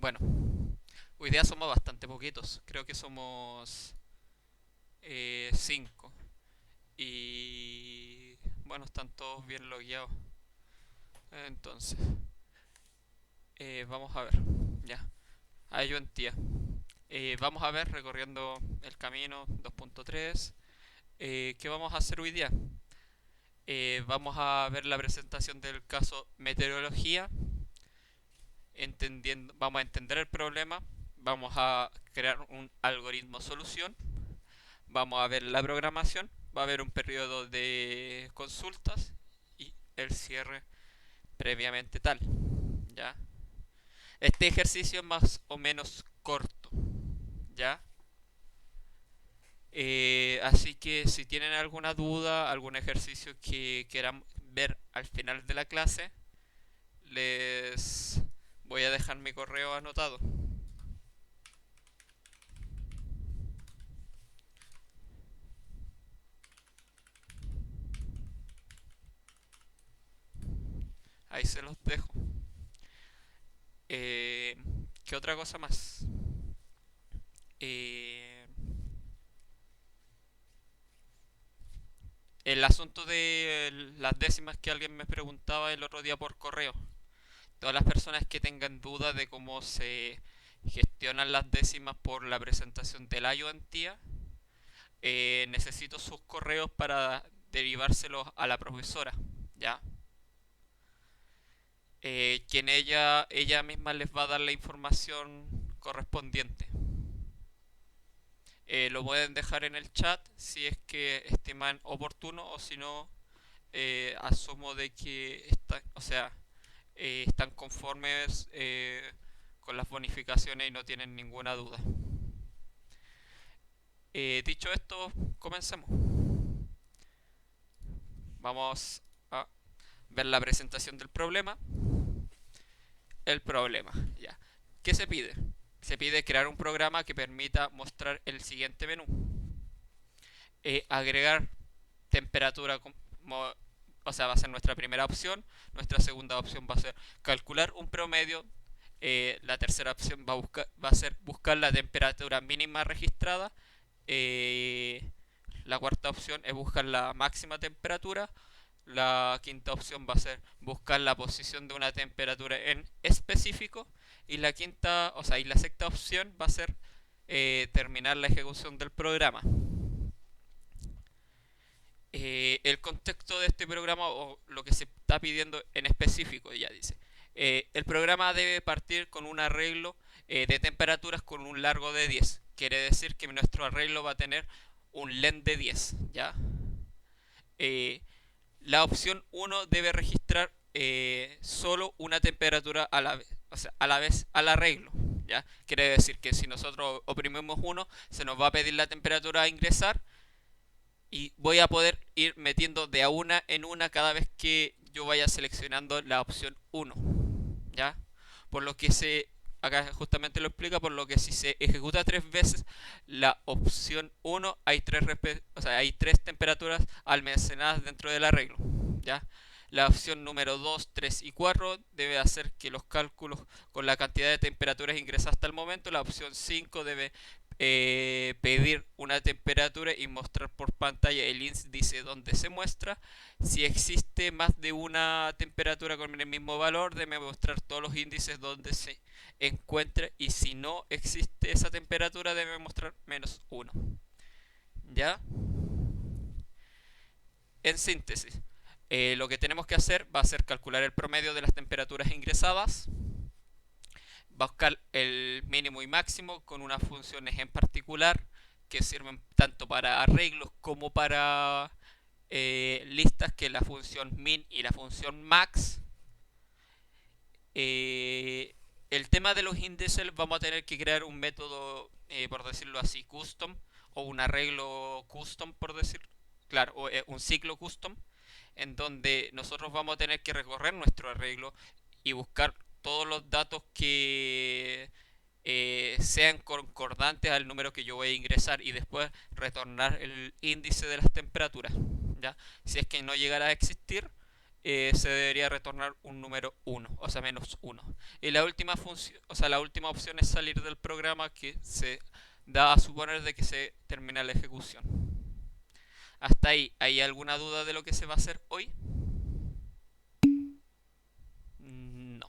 Bueno, hoy día somos bastante poquitos. Creo que somos 5. Y bueno, están todos bien logueados. Entonces, vamos a ver. Ya, ayuntía. Vamos a ver recorriendo el camino 2.3. ¿Qué vamos a hacer hoy día? Vamos a ver la presentación del caso meteorología. Vamos a entender el problema. Vamos a crear un algoritmo solución. Vamos a ver la programación, va a haber un periodo de consultas y el cierre previamente tal. ¿Ya? Este ejercicio es más o menos corto. ¿Ya? Así que si tienen alguna duda, algún ejercicio que quieran ver al final de la clase, les voy a dejar mi correo anotado. Ahí se los dejo. Eh, ¿Qué otra cosa más? Eh, El asunto de las décimas que alguien me preguntaba el otro día por correo. Todas las personas que tengan dudas de cómo se gestionan las décimas por la presentación del ayudantía, necesito sus correos para derivárselos a la profesora, ¿ya? Quien ella misma les va a dar la información correspondiente. Lo pueden dejar en el chat si es que estiman oportuno o si no, asumo de que o sea, están conformes con las bonificaciones y no tienen ninguna duda. Dicho esto, comencemos. Vamos a ver la presentación del problema. El problema, ya. ¿Qué se pide? Se pide crear un programa que permita mostrar el siguiente menú. Agregar temperatura, o sea, va a ser nuestra primera opción. Nuestra segunda opción va a ser calcular un promedio. La tercera opción va a ser buscar la temperatura mínima registrada. La cuarta opción es buscar la máxima temperatura. La quinta opción va a ser buscar la posición de una temperatura en específico. Y la quinta, o sea, y la sexta opción va a ser terminar la ejecución del programa. El contexto de este programa o lo que se está pidiendo en específico, ya dice. El programa debe partir con un arreglo de temperaturas con un largo de 10. Quiere decir que nuestro arreglo va a tener un len de 10, ¿ya? Eh, la opción 1 debe registrar solo una temperatura a la vez, o sea, a la vez al arreglo, ¿ya? Quiere decir que si nosotros oprimimos 1, se nos va a pedir la temperatura a ingresar y voy a poder ir metiendo de a una en una cada vez que yo vaya seleccionando la opción 1, ¿ya? Por lo que acá justamente lo explica, por lo que si se ejecuta tres veces la opción 1 hay o sea, hay tres temperaturas almacenadas dentro del arreglo, ¿ya? La opción número 2, 3 y 4 debe hacer que los cálculos con la cantidad de temperaturas ingresadas hasta el momento. La opción 5 debe pedir una temperatura y mostrar por pantalla el índice donde se muestra. Si existe más de una temperatura con el mismo valor, debe mostrar todos los índices donde se encuentra, y si no existe esa temperatura debe mostrar -1. ¿Ya? En síntesis, lo que tenemos que hacer va a ser calcular el promedio de las temperaturas ingresadas, buscar el mínimo y máximo con unas funciones en particular que sirven tanto para arreglos como para listas, que es la función min y la función max. El tema de los índices, vamos a tener que crear un método, por decirlo así, custom, o un arreglo custom, por decirlo, claro, o un ciclo custom, en donde nosotros vamos a tener que recorrer nuestro arreglo y buscar todos los datos que sean concordantes al número que yo voy a ingresar, y después retornar el índice de las temperaturas, ¿ya? Si es que no llegara a existir, se debería retornar un número 1, o sea, menos 1. Y la última función, o sea, la última opción es salir del programa, que se da a suponer de que se termina la ejecución. Hasta ahí, ¿hay alguna duda de lo que se va a hacer hoy? No.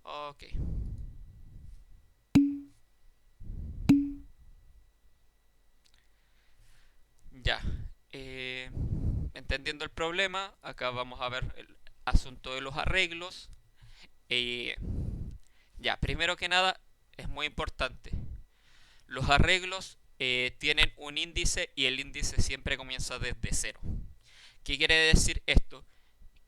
Ok. Ya. Eh, Entendiendo el problema, acá vamos a ver el asunto de los arreglos. Eh, ya, primero que nada, es muy importante. Los arreglos tienen un índice y el índice siempre comienza desde cero. ¿Qué quiere decir esto?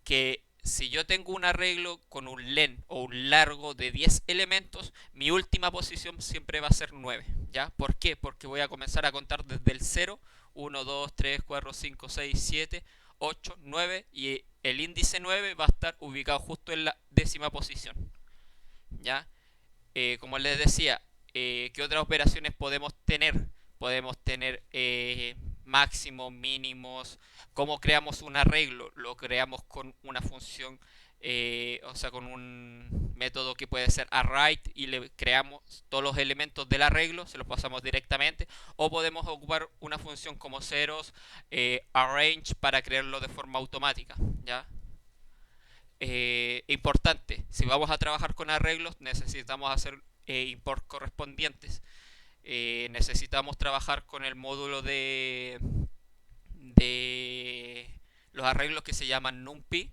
Que si yo tengo un arreglo con un len o un largo de 10 elementos, mi última posición siempre va a ser 9. ¿Ya? ¿Por qué? Porque voy a comenzar a contar desde el cero: 1, 2, 3, 4, 5, 6, 7, 8, 9, y el índice 9 va a estar ubicado justo en la décima posición. ¿Ya? Como les decía, ¿qué otras operaciones podemos tener? Podemos tener máximos, mínimos. ¿Cómo creamos un arreglo? Lo creamos con una función, o sea, con un método que puede ser array, y le creamos todos los elementos del arreglo, se los pasamos directamente. O podemos ocupar una función como ceros, arrange, para crearlo de forma automática. ¿Ya? Importante, si vamos a trabajar con arreglos, necesitamos hacer import correspondientes. Necesitamos trabajar con el módulo de los arreglos, que se llaman NumPy.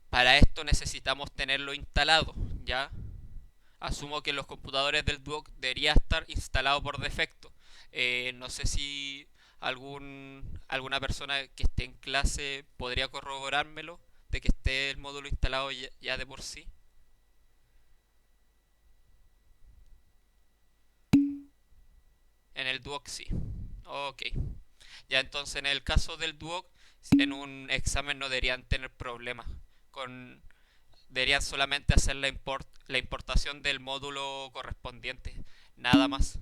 Para esto necesitamos tenerlo instalado, ¿ya? Asumo que en los computadores del Duoc debería estar instalado por defecto. No sé si alguna persona que esté en clase podría corroborármelo, de que esté el módulo instalado ya de por sí. En el Duoc sí. Ok. Ya, entonces en el caso del Duoc, en un examen no deberían tener problemas. Con, Deberían solamente hacer la importación del módulo correspondiente. Nada más.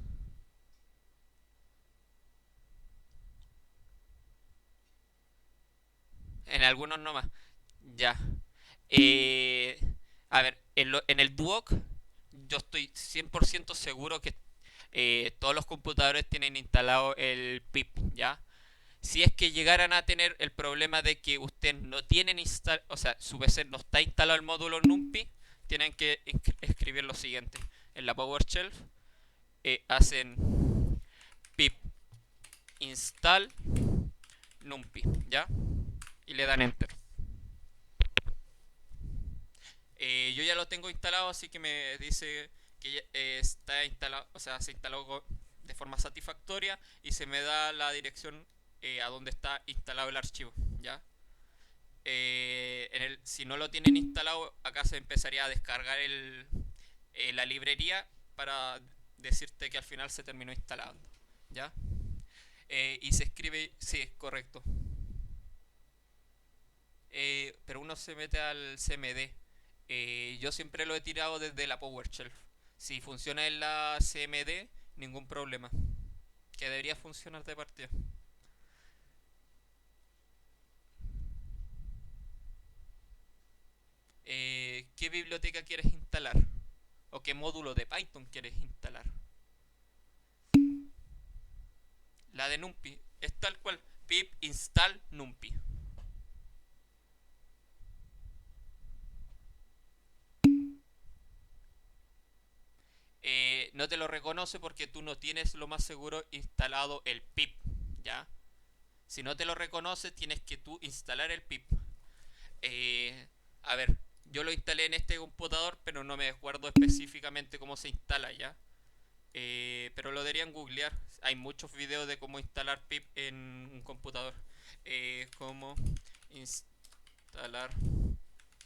En algunos nomás. Ya. Eh, a ver, en el Duoc yo estoy 100% seguro que todos los computadores tienen instalado el PIP, ¿ya? Si es que llegaran a tener el problema de que ustedes no tienen o sea, su PC no está instalado el módulo NumPy, tienen que escribir lo siguiente. En la PowerShell hacen pip install NumPy, ¿ya? Y le dan enter. Yo ya lo tengo instalado, así que me dice que está instalado, o sea, se instaló de forma satisfactoria, y se me da la dirección a donde está instalado el archivo, ¿ya? Si no lo tienen instalado, acá se empezaría a descargar la librería para decirte que al final se terminó instalando, ¿ya? Y se escribe, sí, es correcto. Pero uno se mete al CMD. Yo siempre lo he tirado desde la PowerShell. Si funciona en la CMD, ningún problema. Que debería funcionar de partida. ¿Qué biblioteca quieres instalar? ¿O qué módulo de Python quieres instalar? La de NumPy. Es tal cual. Pip install NumPy. No te lo reconoce porque tú no tienes, lo más seguro, instalado el pip, ¿ya? Si no te lo reconoce, tienes que tú instalar el pip. A ver, yo lo instalé en este computador, pero no me acuerdo específicamente cómo se instala, ¿ya? Pero lo deberían googlear. Hay muchos videos de cómo instalar pip en un computador. Cómo instalar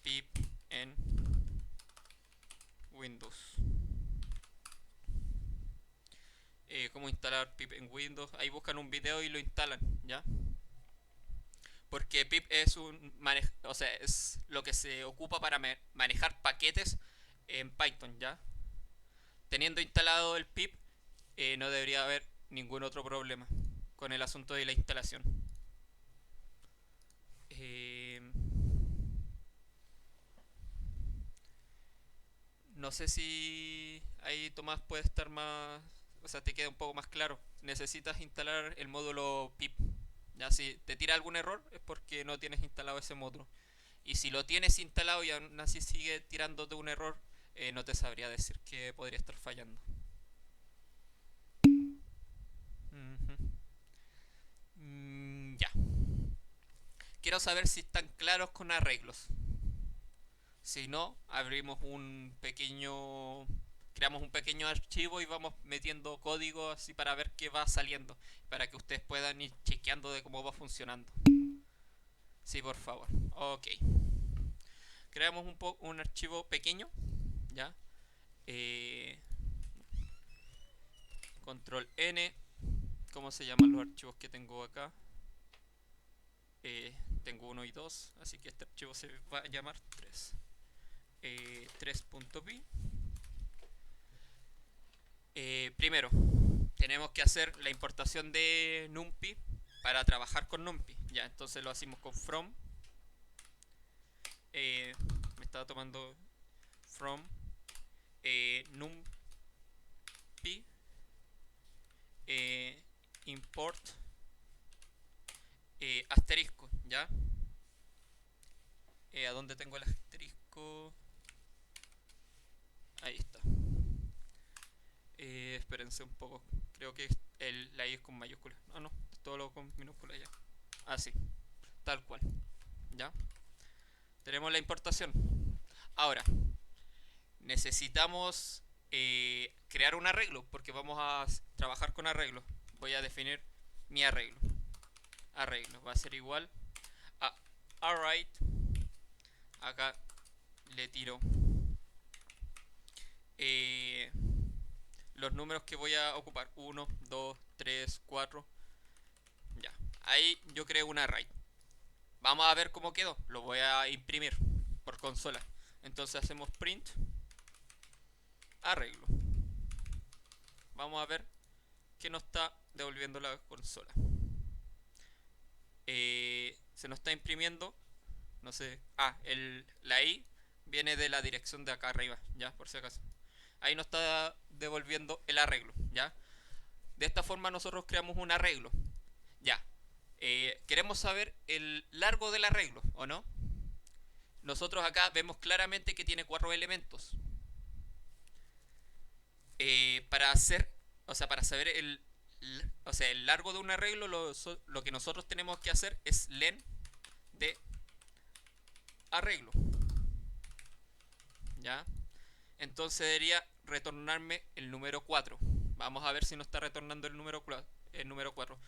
pip en Windows. Cómo instalar pip en Windows. Ahí buscan un video y lo instalan, ¿ya? Porque pip es o sea, es lo que se ocupa para manejar paquetes en Python, ¿ya? Teniendo instalado el pip, no debería haber ningún otro problema con el asunto de la instalación. No sé si ahí Tomás puede estar más, o sea, te queda un poco más claro. Necesitas instalar el módulo pip. Ya si te tira algún error es porque no tienes instalado ese módulo. Y si lo tienes instalado y aún así sigue tirándote un error, no te sabría decir que podría estar fallando. Ujú. Ya. Quiero saber si están claros con arreglos. Si no, abrimos un pequeño, creamos un pequeño archivo y vamos metiendo código así para ver qué va saliendo, para que ustedes puedan ir chequeando de cómo va funcionando. Sí, por favor. Ok. Creamos un archivo pequeño, ¿ya? Eh, Control N. ¿Cómo se llaman los archivos que tengo acá? Tengo 1 y 2, así que este archivo se va a llamar 3. 3.py. Primero, tenemos que hacer la importación de NumPy para trabajar con NumPy. Ya, entonces lo hacemos con from. Me estaba tomando from NumPy import asterisco. Ya, ¿a dónde tengo el asterisco? Ahí está. Espérense un poco. Creo que la I es con mayúscula. Ah, no, todo lo con minúscula ya. Así, tal cual. ¿Ya? Tenemos la importación. Ahora, necesitamos crear un arreglo, porque vamos a trabajar con arreglos. Voy a definir mi arreglo. Arreglo va a ser igual a alright. Acá le tiro eh, los números que voy a ocupar. 1, 2, 3, 4. Ya. Ahí yo creo un array. Vamos a ver cómo quedó. Lo voy a imprimir por consola. Entonces hacemos print arreglo. Vamos a ver qué nos está devolviendo la consola. Se nos está imprimiendo. No sé. La I viene de la dirección de acá arriba. Ya, por si acaso. Ahí nos está devolviendo el arreglo. Ya. De esta forma nosotros creamos un arreglo. Ya. Queremos saber el largo del arreglo, ¿o no? Nosotros acá vemos claramente que tiene 4 elementos. Para hacer, o sea, para saber el largo de un arreglo, lo que nosotros tenemos que hacer es len de arreglo. ¿Ya? Entonces debería retornarme el número 4. Vamos a ver si nos está retornando el número 4.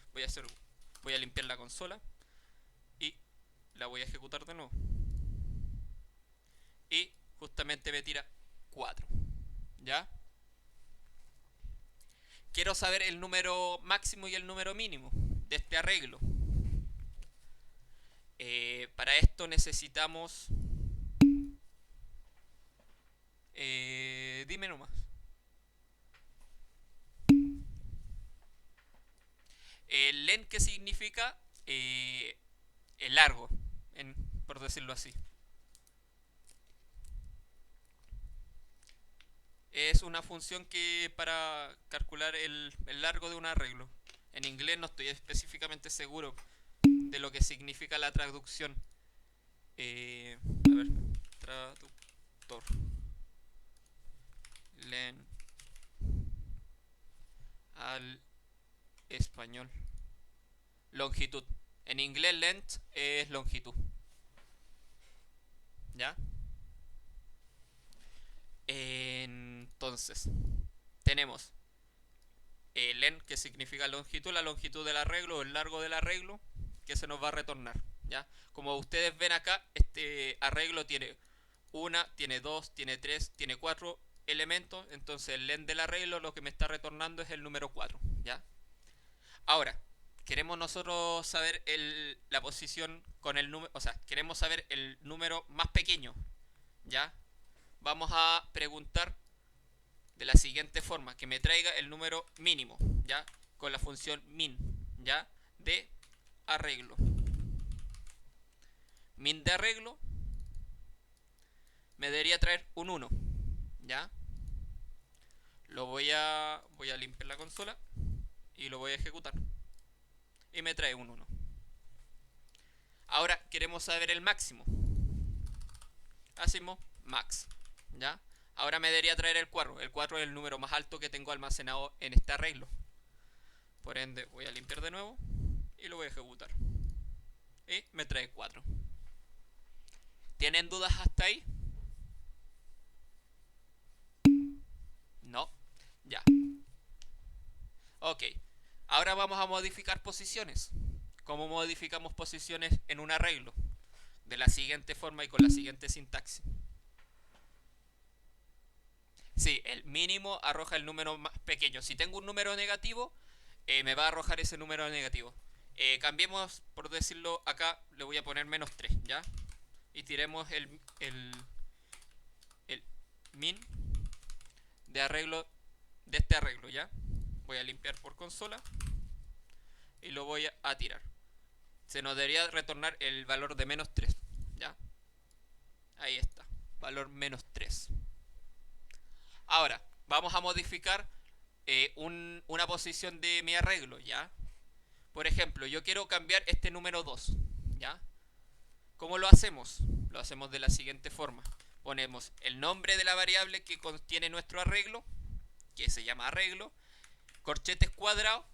Voy a limpiar la consola y la voy a ejecutar de nuevo. Y justamente me tira 4. ¿Ya? Quiero saber el número máximo y el número mínimo de este arreglo. Para esto necesitamos... dime nomás. El len, ¿qué significa? El largo, por decirlo así. Es una función que para calcular el largo de un arreglo. En inglés no estoy específicamente seguro de lo que significa la traducción. A ver, traductor. Len al español. Longitud. En inglés length es longitud. ¿Ya? Entonces, tenemos len, que significa longitud, la longitud del arreglo o el largo del arreglo, que se nos va a retornar. ¿Ya? Como ustedes ven acá, este arreglo tiene tiene 2, tiene 3, tiene 4 elementos. Entonces el len del arreglo lo que me está retornando es el número 4. ¿Ya? Ahora, queremos nosotros saber la posición con el número, o sea, queremos saber el número más pequeño. ¿Ya? Vamos a preguntar de la siguiente forma, que me traiga el número mínimo, ¿ya? Con la función min, ¿ya? De arreglo. Min de arreglo me debería traer un 1, ¿ya? Voy a limpiar la consola y lo voy a ejecutar. Y me trae un 1. Ahora queremos saber el máximo. Hacemos max, ¿ya? Ahora me debería traer el 4. El 4 es el número más alto que tengo almacenado en este arreglo. Por ende, voy a limpiar de nuevo y lo voy a ejecutar. Y me trae 4. ¿Tienen dudas hasta ahí? No. Ya. Ok. Ahora vamos a modificar posiciones. ¿Cómo modificamos posiciones en un arreglo? De la siguiente forma y con la siguiente sintaxis. Sí, el mínimo arroja el número más pequeño. Si tengo un número negativo, me va a arrojar ese número negativo. Cambiemos, por decirlo acá, le voy a poner menos 3, ¿ya? Y tiremos el min de este arreglo, ¿ya? Voy a limpiar por consola y lo voy a tirar. Se nos debería retornar el valor de menos 3, ¿ya? Ahí está, valor menos 3. Ahora, vamos a modificar una posición de mi arreglo, ¿ya? Por ejemplo, yo quiero cambiar este número 2, ¿ya? ¿Cómo lo hacemos? Lo hacemos de la siguiente forma. Ponemos el nombre de la variable que contiene nuestro arreglo, que se llama arreglo, corchetes cuadrados,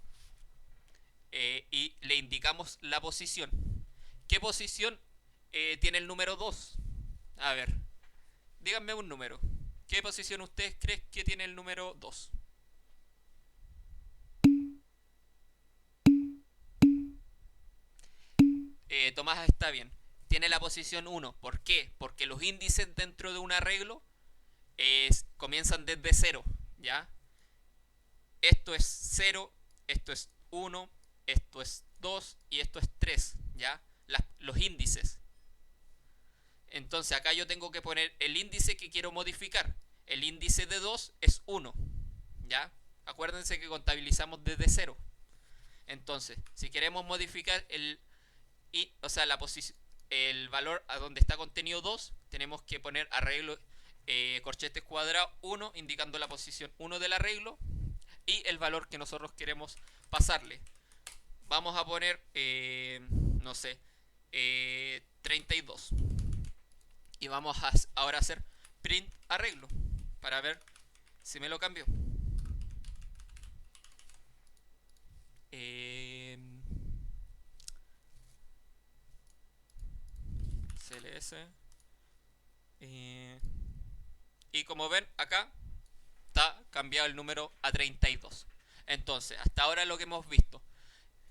y le indicamos la posición. ¿Qué posición tiene el número 2? A ver, díganme un número. ¿Qué posición ustedes creen que tiene el número 2? Tomás está bien. Tiene la posición 1. ¿Por qué? Porque los índices dentro de un arreglo comienzan desde 0, ¿ya? Esto es 0, esto es 1, esto es 2 y esto es 3, ¿ya? Los índices. Entonces acá yo tengo que poner el índice que quiero modificar. El índice de 2 es 1, ¿ya? Acuérdense que contabilizamos desde 0. Entonces, si queremos modificar el valor a donde está contenido 2, tenemos que poner arreglo corchetes cuadrados 1, indicando la posición 1 del arreglo y el valor que nosotros queremos pasarle. Vamos a poner, no sé, 32. Y vamos a ahora hacer print arreglo para ver si me lo cambio. CLS. Y como ven acá está cambiado el número a 32. Entonces, hasta ahora lo que hemos visto.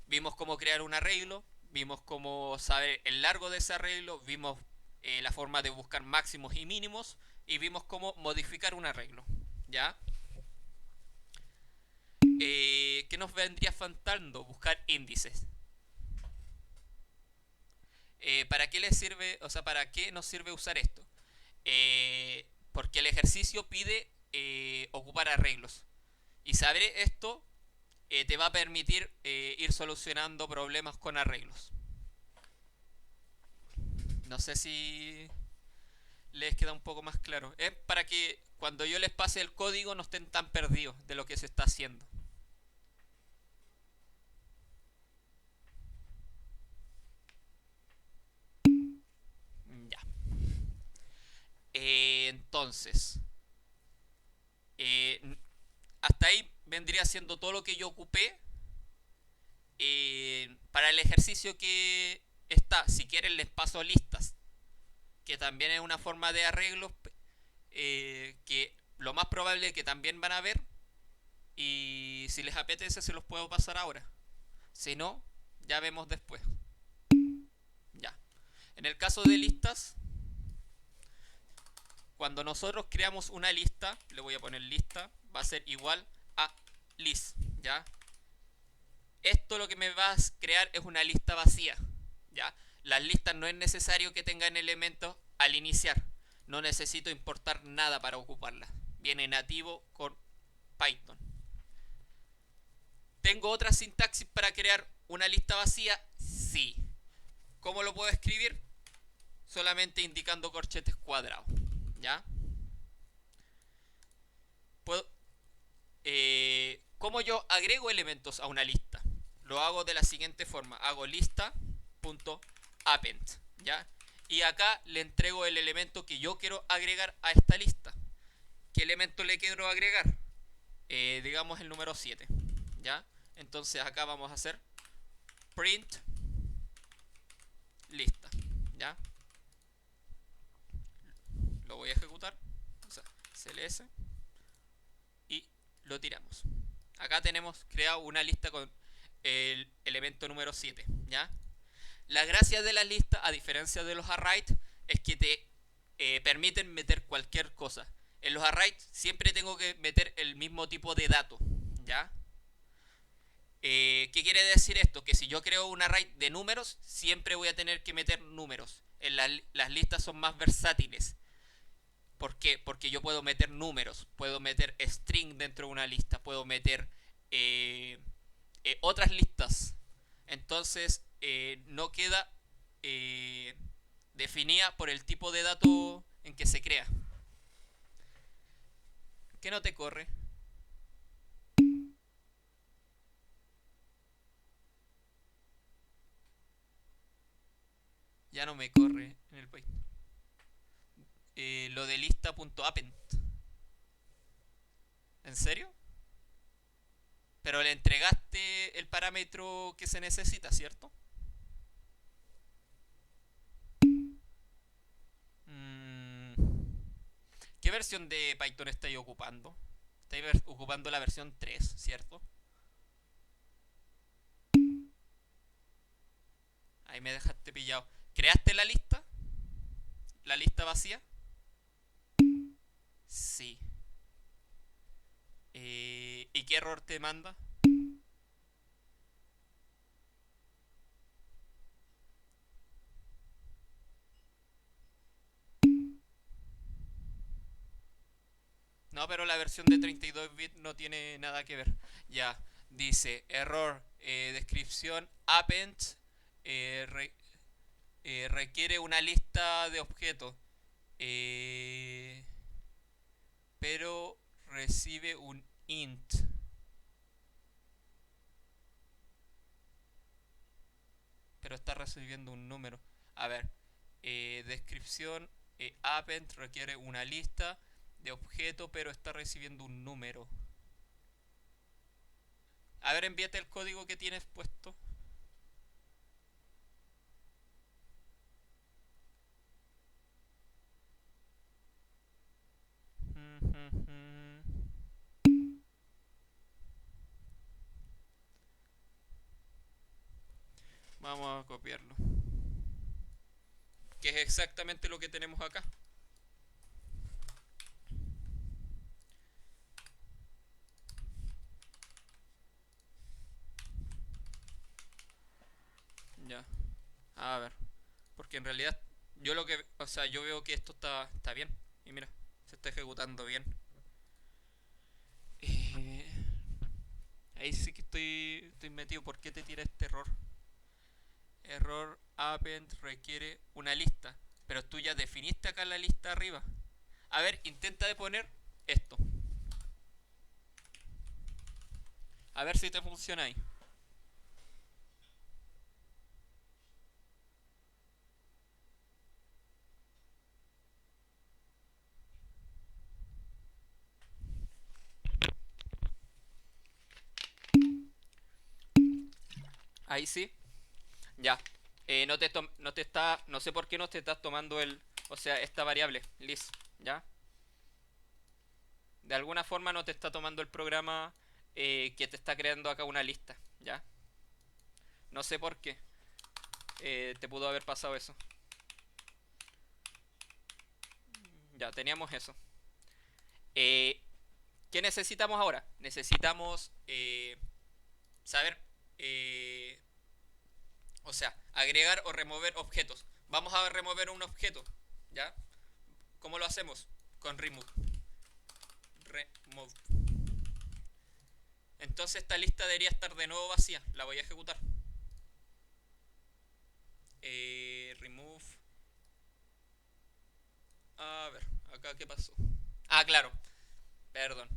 Vimos cómo crear un arreglo, vimos cómo saber el largo de ese arreglo, vimos la forma de buscar máximos y mínimos y vimos cómo modificar un arreglo. ¿Ya? ¿Qué nos vendría faltando? Buscar índices. ¿Para qué les sirve? O sea, ¿para qué nos sirve usar esto? Porque el ejercicio pide ocupar arreglos. Y saber esto te va a permitir ir solucionando problemas con arreglos. No sé si les queda un poco más claro. Es para que cuando yo les pase el código no estén tan perdidos de lo que se está haciendo. Ya. Entonces, hasta ahí vendría siendo todo lo que yo ocupé para el ejercicio que está. Si quieren les paso listas, que también es una forma de arreglo que lo más probable es que también van a ver. Y si les apetece se los puedo pasar ahora. Si no, ya vemos después. Ya. En el caso de listas, cuando nosotros creamos una lista, le voy a poner lista, va a ser igual a list, ¿ya? Esto lo que me va a crear es una lista vacía, ¿ya? Las listas no es necesario que tengan elementos al iniciar. No necesito importar nada para ocuparlas. Viene nativo con Python. ¿Tengo otra sintaxis para crear una lista vacía? Sí. ¿Cómo lo puedo escribir? Solamente indicando corchetes cuadrados, ¿ya? ¿Cómo yo agrego elementos a una lista? Lo hago de la siguiente forma. Hago lista.append, ¿ya? Y acá le entrego el elemento que yo quiero agregar a esta lista. ¿Qué elemento le quiero agregar? Digamos el número 7, ¿ya? Entonces acá vamos a hacer print lista, ¿ya? Lo voy a ejecutar, o sea, cls, y lo tiramos. Acá tenemos creado una lista con el elemento número 7, ¿ya? La gracia de la lista, a diferencia de los arrays, es que te permiten meter cualquier cosa. En los arrays siempre tengo que meter el mismo tipo de dato, ¿ya? ¿Qué quiere decir esto? Que si yo creo un array de números, siempre voy a tener que meter números. Las listas son más versátiles. ¿Por qué? Porque yo puedo meter números, puedo meter string dentro de una lista, puedo meter otras listas. Entonces, no queda definida por el tipo de dato en que se crea. ¿Qué no te corre? Ya no me corre en el Python. Lo de lista.append. ¿En serio? Pero le entregaste el parámetro que se necesita, ¿cierto? Mm, ¿Qué versión de Python estáis ocupando? Estáis ocupando la versión 3, ¿cierto? Ahí me dejaste pillado. ¿Creaste la lista? ¿La lista vacía? Sí. ¿Y qué error te manda? No, pero la versión de 32 bits no tiene nada que ver. Ya, dice error, descripción, append, eh, re- requiere una lista de objetos, eh, pero recibe un int. Pero está recibiendo un número. A ver, descripción, append requiere una lista de objetos, pero está recibiendo un número. A ver, envíate el código que tienes puesto. Vamos a copiarlo. Que es exactamente lo que tenemos acá. Ya. A ver. Porque en realidad yo lo que... O sea, yo veo que esto está bien. Y mira, se está ejecutando bien. Eh, ahí sí que estoy metido. ¿Por qué te tira este error? Error append requiere una lista. Pero tú ya definiste acá la lista arriba. A ver, intenta de poner esto. A ver si te funciona ahí. Ahí sí. Ya. No te está. No sé por qué no te estás tomando el. O sea, esta variable, list. ¿Ya? De alguna forma no te está tomando el programa que te está creando acá una lista. ¿Ya? No sé por qué. Te pudo haber pasado eso. Ya, teníamos eso. Eh, ¿Qué necesitamos ahora? Necesitamos saber. eh, o sea, agregar o remover objetos. Vamos a remover un objeto. ¿Ya? ¿Cómo lo hacemos? Con remove. Remove. Entonces esta lista debería estar de nuevo vacía. La voy a ejecutar. Remove. A ver, acá qué pasó. Ah, claro. Perdón.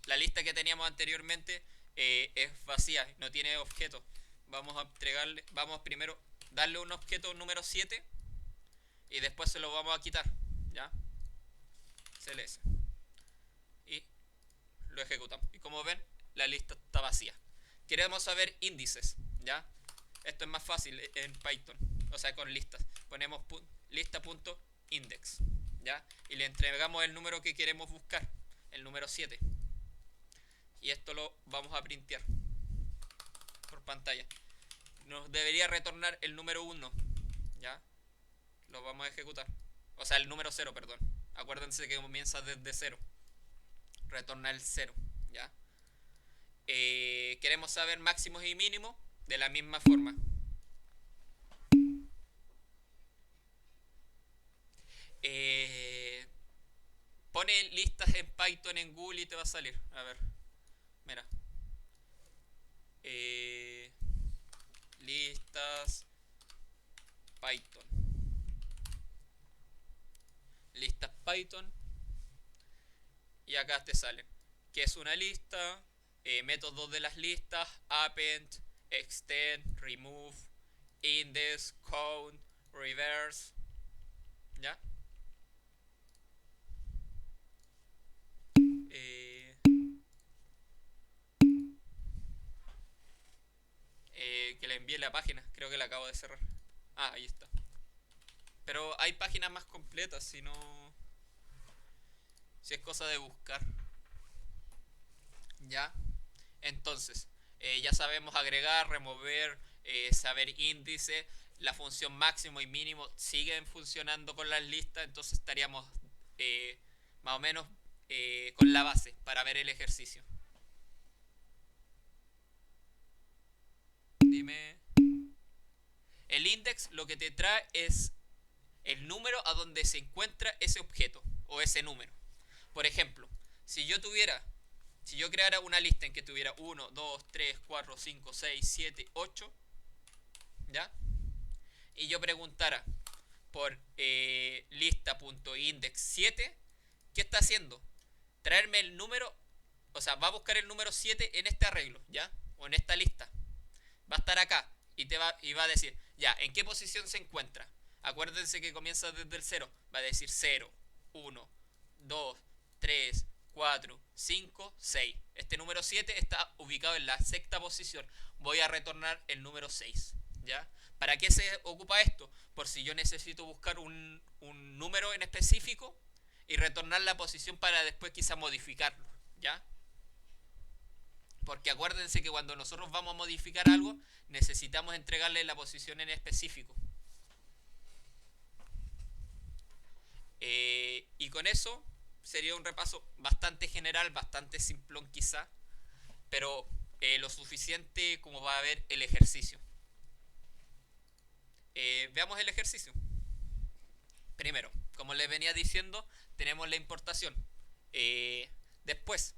la lista que teníamos anteriormente es vacía, no tiene objeto. Vamos a entregarle, vamos primero darle un objeto número 7 y después se lo vamos a quitar, ¿ya? CLS. Y lo ejecutamos. Y como ven, la lista está vacía. Queremos saber índices, ¿ya? Esto es más fácil en Python, o sea, con listas. Ponemos lista.index, ¿ya? Y le entregamos el número que queremos buscar, el número 7. Y esto lo vamos a printear por pantalla. Nos debería retornar el número 1, ¿ya? Lo vamos a ejecutar. O sea, el número 0, perdón. Acuérdense que comienza desde 0. Retorna el 0, ¿ya? Queremos saber máximos y mínimos de la misma forma. Eh, Pone listas en Python en Google y te va a salir. A ver, mira. Eh, Listas Python. Listas Python. Y acá te salen. ¿Qué es una lista? Métodos de las listas. Append, extend, remove, index, count, reverse. ¿Ya? Eh, que le envíe la página. Creo que la acabo de cerrar. Ah, ahí está. Pero hay páginas más completas, si no... Si es cosa de buscar. ¿Ya? Entonces, ya sabemos agregar, remover, saber índice. La función máximo y mínimo siguen funcionando con las listas. Entonces estaríamos más o menos con la base para ver el ejercicio. Dime. El index lo que te trae es el número a donde se encuentra ese objeto o ese número. Por ejemplo, si yo tuviera, si yo creara una lista en que tuviera 1, 2, 3, 4, 5, 6, 7, 8, ¿ya? Y yo preguntara por lista.index 7, ¿qué está haciendo? Traerme el número, o sea, va a buscar el número 7 en este arreglo, ¿ya? O en esta lista. Va a estar acá y va a decir, ya, ¿en qué posición se encuentra? Acuérdense que comienza desde el 0. Va a decir 0, 1, 2, 3, 4, 5, 6. Este número 7 está ubicado en la sexta posición. Voy a retornar el número 6, ¿ya? ¿Para qué se ocupa esto? Por si yo necesito buscar un número en específico y retornar la posición para después quizá modificarlo, ¿ya? Porque acuérdense que cuando nosotros vamos a modificar algo, necesitamos entregarle la posición en específico. Y con eso sería un repaso bastante general, bastante simplón quizá, pero lo suficiente como va a ver el ejercicio. Veamos el ejercicio. Primero, como les venía diciendo, tenemos la importación. Después,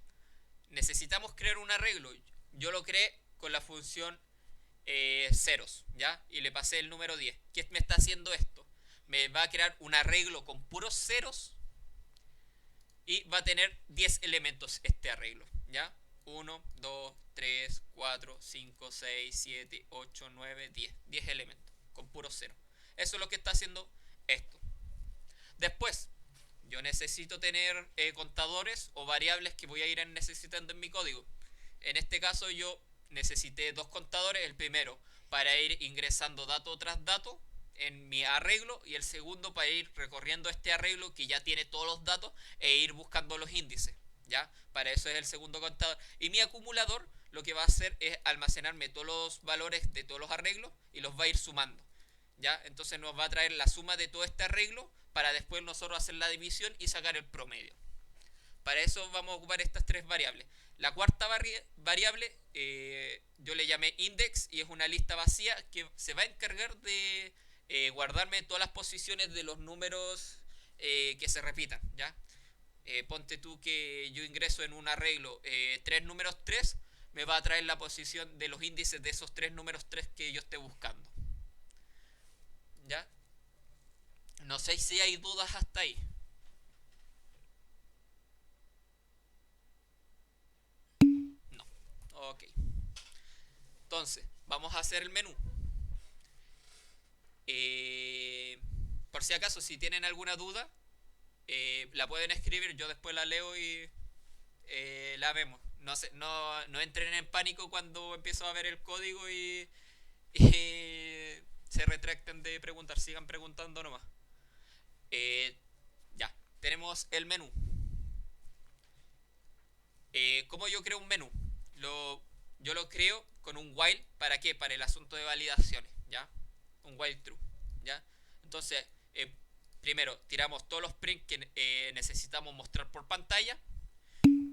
necesitamos crear un arreglo. Yo lo creé con la función ceros, ¿ya? Y le pasé el número 10. ¿Qué me está haciendo esto? Me va a crear un arreglo con puros ceros y va a tener 10 elementos este arreglo, ¿ya? 1, 2, 3, 4, 5, 6, 7, 8, 9, 10. 10 elementos con puros ceros. Eso es lo que está haciendo esto. Después, yo necesito tener contadores o variables que voy a ir necesitando en mi código. En este caso yo necesité dos contadores. El primero para ir ingresando dato tras dato en mi arreglo y el segundo para ir recorriendo este arreglo que ya tiene todos los datos e ir buscando los índices, ¿ya? Para eso es el segundo contador. Y mi acumulador lo que va a hacer es almacenarme todos los valores de todos los arreglos y los va a ir sumando, ¿ya? Entonces nos va a traer la suma de todo este arreglo para después nosotros hacer la división y sacar el promedio. Para eso vamos a ocupar estas tres variables. La cuarta variable yo le llamé index y es una lista vacía que se va a encargar de guardarme todas las posiciones de los números que se repitan, ¿ya? Ponte tú que yo ingreso en un arreglo 3 números 3, me va a traer la posición de los índices de esos 3 números 3 que yo esté buscando, ¿ya? No sé si hay dudas hasta ahí. Ok. Entonces, vamos a hacer el menú. Eh, por si acaso, si tienen alguna duda, la pueden escribir, yo después la leo y la vemos. No entren en pánico cuando empiezo a ver el código y se retracten de preguntar, sigan preguntando nomás. Eh, ya, tenemos el menú. ¿Cómo yo creo un menú? Yo lo creo con un while. ¿Para qué? Para el asunto de validaciones, ¿ya? Un while true, ¿ya? Entonces, primero, tiramos todos los prints que necesitamos mostrar por pantalla.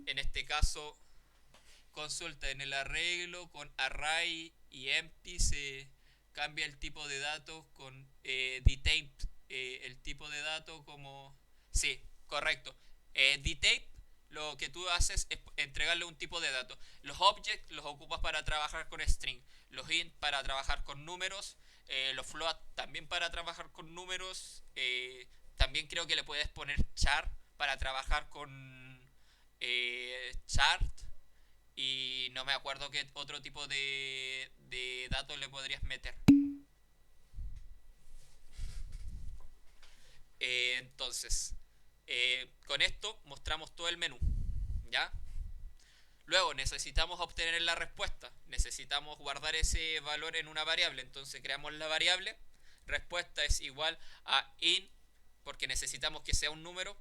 En este caso, consulta en el arreglo con array y empty se cambia el tipo de datos con dtape, el tipo de dato como... Sí, correcto. Dtape lo que tú haces es entregarle un tipo de datos. Los objects los ocupas para trabajar con string, los int para trabajar con números, los float también para trabajar con números. También creo que le puedes poner char para trabajar con chart. Y no me acuerdo qué otro tipo de datos le podrías meter. Entonces, con esto mostramos todo el menú. ¿Ya? Luego necesitamos obtener la respuesta. Necesitamos guardar ese valor en una variable. Entonces creamos la variable. Respuesta es igual a in, porque necesitamos que sea un número,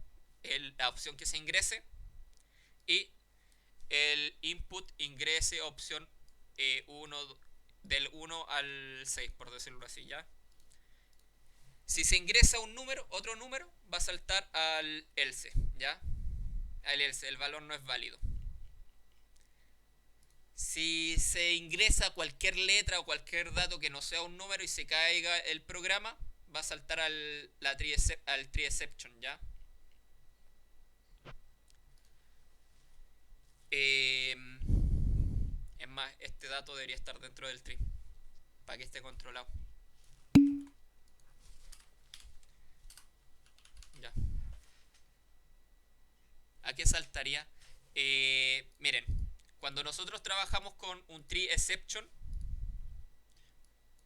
la opción que se ingrese. Y el input ingrese opción 1 del 1 al 6, por decirlo así, ¿ya? Si se ingresa un número, otro número, va a saltar al else, ¿ya? Al else, el valor no es válido. Si se ingresa cualquier letra o cualquier dato que no sea un número y se caiga el programa, va a saltar al tree exception, ¿ya? Eh, es más, este dato debería estar dentro del tree para que esté controlado. Ya. ¿A qué saltaría? Miren, cuando nosotros trabajamos con un tree exception,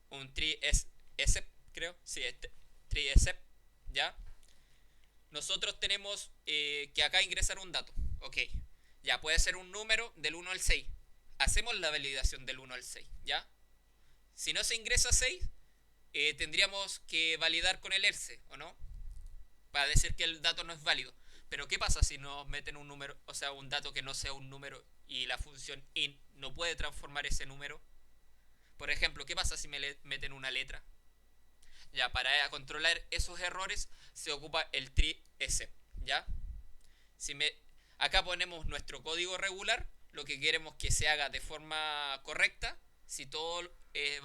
un tree except, creo, sí, tree except, ¿ya? Nosotros tenemos que acá ingresar un dato, ok, ya puede ser un número del 1 al 6. Hacemos la validación del 1 al 6, ¿ya? Si no se ingresa 6, tendríamos que validar con el else, ¿o no? Para decir que el dato no es válido. Pero ¿qué pasa si nos meten un número, o sea, un dato que no sea un número y la función int no puede transformar ese número? Por ejemplo, ¿qué pasa si me meten una letra? Ya, para controlar esos errores se ocupa el tree except, ¿ya? Si me, acá ponemos nuestro código regular, lo que queremos que se haga de forma correcta, si todo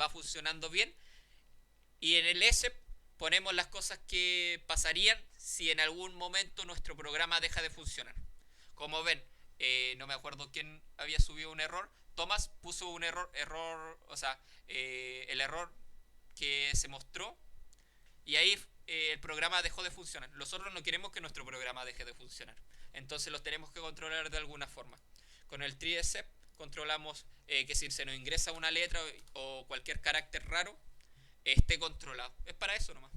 va funcionando bien, y en el except ponemos las cosas que pasarían si en algún momento nuestro programa deja de funcionar. Como ven, no me acuerdo quién había subido un error. Thomas puso un error, o sea, el error que se mostró y ahí el programa dejó de funcionar. Nosotros no queremos que nuestro programa deje de funcionar. Entonces los tenemos que controlar de alguna forma. Con el tree except controlamos que si se nos ingresa una letra o cualquier carácter raro, esté controlado. Es para eso nomás.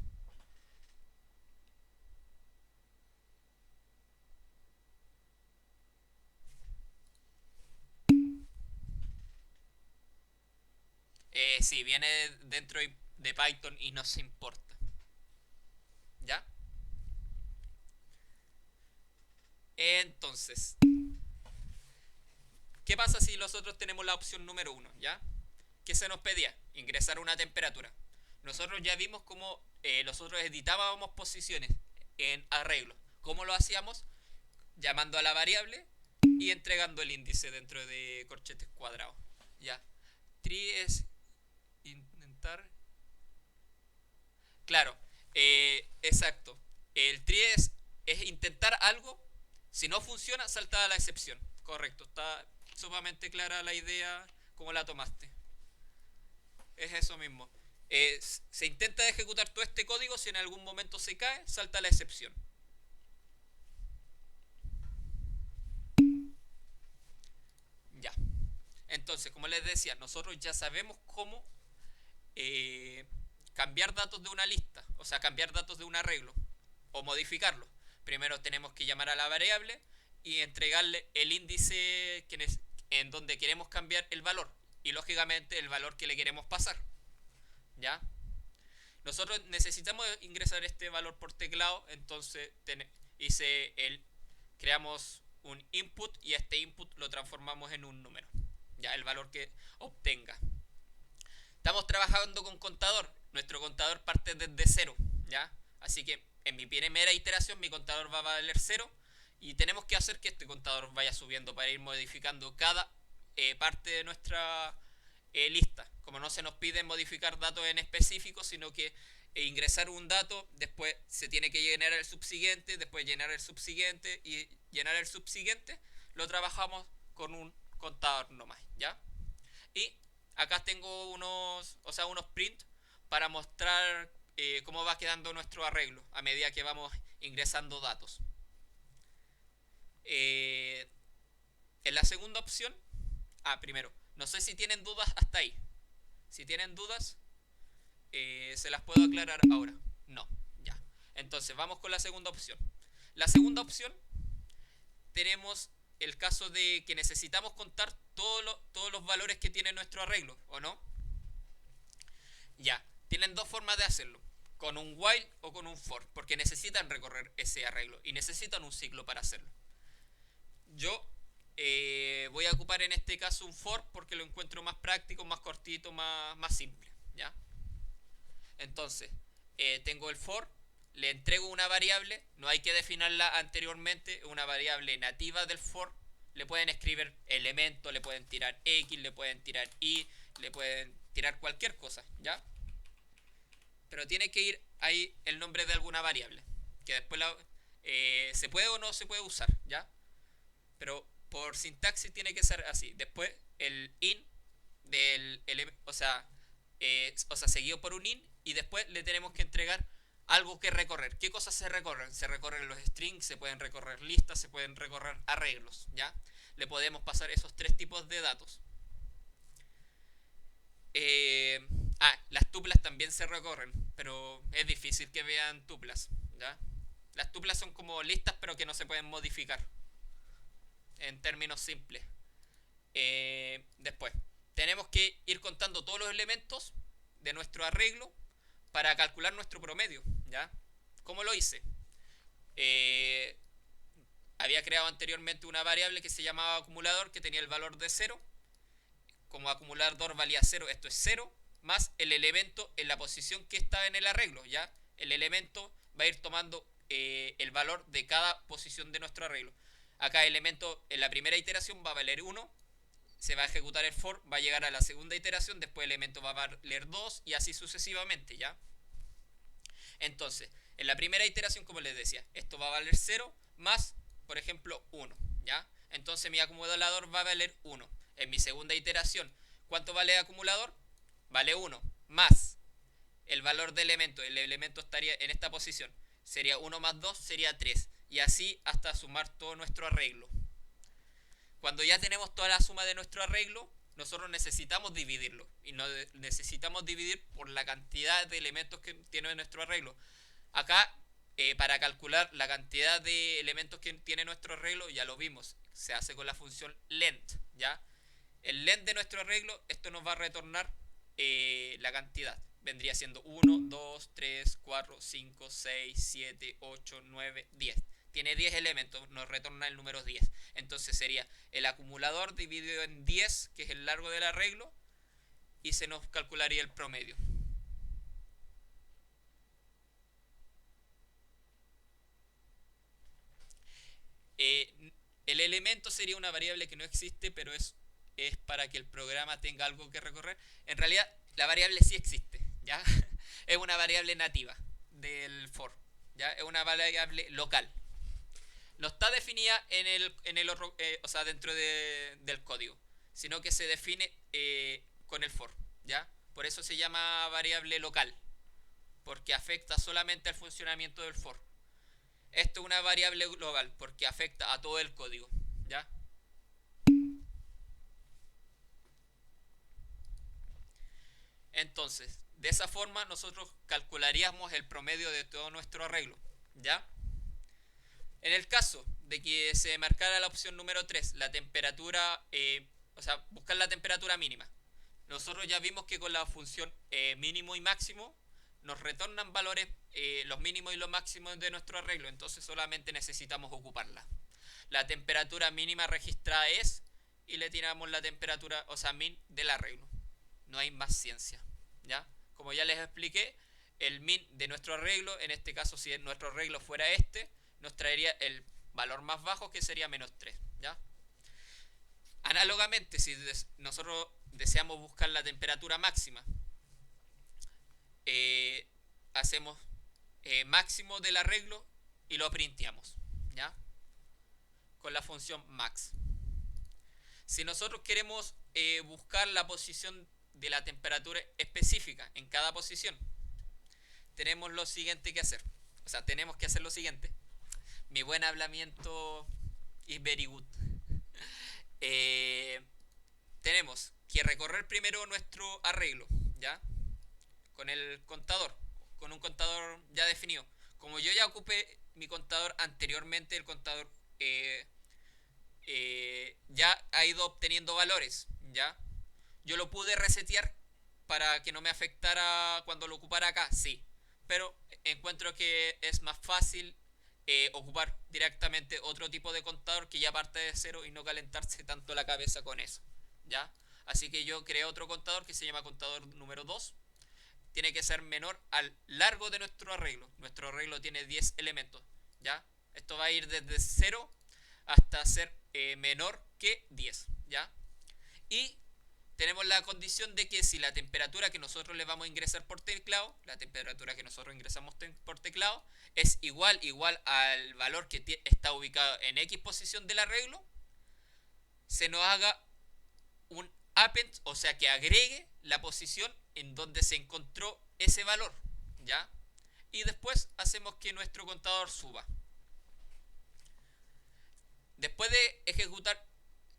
Sí, viene dentro de Python y no se importa. ¿Ya? Entonces, ¿qué pasa si nosotros tenemos la opción número 1? ¿Ya? ¿Qué se nos pedía? Ingresar una temperatura. Nosotros ya vimos cómo nosotros editábamos posiciones en arreglo. ¿Cómo lo hacíamos? Llamando a la variable y entregando el índice dentro de corchetes cuadrados. ¿Ya? Tree es intentar... Claro, exacto. El tree es intentar algo. Si no funciona, salta a la excepción. Correcto, está sumamente clara la idea como la tomaste. Es eso mismo. Se intenta ejecutar todo este código, si en algún momento se cae, salta la excepción. Ya. Entonces, Entonces, como les decía, nosotros ya sabemos cómo eh, cambiar datos de una lista, o sea, cambiar datos de un arreglo o modificarlo. Primero tenemos que llamar a la variable y entregarle el índice en donde queremos cambiar el valor y lógicamente el valor que le queremos pasar. ¿Ya? Nosotros necesitamos ingresar este valor por teclado, entonces creamos un input y este input lo transformamos en un número, ya el valor que obtenga. Estamos trabajando con contador, nuestro contador parte desde cero, ya, así que en mi primera iteración mi contador va a valer cero y tenemos que hacer que este contador vaya subiendo para ir modificando cada parte de nuestra lista. Como no se nos pide modificar datos en específico, sino que ingresar un dato, después se tiene que llenar el subsiguiente, después llenar el subsiguiente y llenar el subsiguiente, lo trabajamos con un contador nomás, ¿ya? Y acá tengo unos prints para mostrar cómo va quedando nuestro arreglo a medida que vamos ingresando datos. En la segunda opción, primero, no sé si tienen dudas hasta ahí. Si tienen dudas, se las puedo aclarar ahora. No, ya. Entonces vamos con la segunda opción. La segunda opción tenemos el caso de que necesitamos contar todos los valores que tiene nuestro arreglo, ¿o no? Ya, tienen dos formas de hacerlo, con un while o con un for, porque necesitan recorrer ese arreglo y necesitan un ciclo para hacerlo. Yo voy a ocupar en este caso un for porque lo encuentro más práctico, más cortito, más simple, ¿ya? Entonces, tengo el for, le entrego una variable, no hay que definirla anteriormente, una variable nativa del for. Le pueden escribir elemento, le pueden tirar x, le pueden tirar y, le pueden tirar cualquier cosa, ¿ya? Pero tiene que ir ahí el nombre de alguna variable, que después se puede o no se puede usar, ¿ya? Pero por sintaxis tiene que ser así. Después el in seguido por un in, y después le tenemos que entregar algo que recorrer. ¿Qué cosas se recorren? Se recorren los strings, se pueden recorrer listas, se pueden recorrer arreglos, ¿ya? Le podemos pasar esos tres tipos de datos. Las tuplas también se recorren, pero es difícil que vean tuplas, ¿ya? Las tuplas son como listas, pero que no se pueden modificar, en términos simples. Después, tenemos que ir contando todos los elementos de nuestro arreglo para calcular nuestro promedio, ¿ya? ¿Cómo lo hice? Había creado anteriormente una variable que se llamaba acumulador, que tenía el valor de 0. Como acumulador valía 0, esto es 0, más el elemento en la posición que está en el arreglo, ¿ya? El elemento va a ir tomando el valor de cada posición de nuestro arreglo. Acá el elemento en la primera iteración va a valer 1, se va a ejecutar el for, va a llegar a la segunda iteración, después el elemento va a valer 2 y así sucesivamente, ¿ya? Entonces, en la primera iteración, como les decía, esto va a valer 0 más, por ejemplo, 1, ¿ya? Entonces mi acumulador va a valer 1. En mi segunda iteración, ¿cuánto vale el acumulador? Vale 1 más el valor del elemento. El elemento estaría en esta posición. Sería 1 más 2, sería 3. Y así hasta sumar todo nuestro arreglo. Cuando ya tenemos toda la suma de nuestro arreglo, nosotros necesitamos dividirlo. Y necesitamos dividir por la cantidad de elementos que tiene nuestro arreglo. Acá, para calcular la cantidad de elementos que tiene nuestro arreglo, ya lo vimos. Se hace con la función length, ¿ya? El length de nuestro arreglo, esto nos va a retornar la cantidad. Vendría siendo 1, 2, 3, 4, 5, 6, 7, 8, 9, 10. Tiene 10 elementos, nos retorna el número 10. Entonces sería el acumulador dividido en 10, que es el largo del arreglo, y se nos calcularía el promedio. El elemento sería una variable que no existe, pero es para que el programa tenga algo que recorrer. En realidad, la variable sí existe, ¿ya? Es una variable nativa del for, ¿ya? Es una variable local. No está definida dentro del código, sino que se define con el for, ¿ya? Por eso se llama variable local, porque afecta solamente al funcionamiento del for. Esto es una variable global porque afecta a todo el código, ¿ya? Entonces, de esa forma nosotros calcularíamos el promedio de todo nuestro arreglo, ¿ya? En el caso de que se marcara la opción número 3, la temperatura, o sea, buscar la temperatura mínima. Nosotros ya vimos que con la función mínimo y máximo nos retornan valores, los mínimos y los máximos de nuestro arreglo, entonces solamente necesitamos ocuparla. La temperatura mínima registrada es, y le tiramos la temperatura, o sea, min del arreglo. No hay más ciencia, ¿ya? Como ya les expliqué, el min de nuestro arreglo, en este caso si nuestro arreglo fuera este, nos traería el valor más bajo, que sería -3, ¿ya? Análogamente, si nosotros deseamos buscar la temperatura máxima, eh, hacemos máximo del arreglo y lo printeamos, ¿ya? Con la función max. Si nosotros queremos buscar la posición de la temperatura específica en cada posición, tenemos lo siguiente que hacer. O sea, tenemos que hacer lo siguiente. Mi buen hablamiento is very good. Eh, tenemos que recorrer primero nuestro arreglo, ¿ya? Con el contador, con un contador ya definido. Como yo ya ocupé mi contador anteriormente, el contador ya ha ido obteniendo valores, ¿ya? Yo lo pude resetear para que no me afectara cuando lo ocupara acá, sí. Pero encuentro que es más fácil ocupar directamente otro tipo de contador que ya parte de cero y no calentarse tanto la cabeza con eso, ¿ya? Así que yo creé otro contador que se llama contador número 2. Tiene que ser menor al largo de nuestro arreglo. Nuestro arreglo tiene 10 elementos, ¿ya? Esto va a ir desde 0 hasta ser menor que 10, ¿ya? Y tenemos la condición de que si la temperatura que nosotros le vamos a ingresar por teclado, la temperatura que nosotros ingresamos por teclado, es igual al valor que está ubicado en X posición del arreglo, se nos haga un append, o sea que agregue la posición en donde se encontró ese valor, ¿ya? Y después hacemos que nuestro contador suba. Después de ejecutar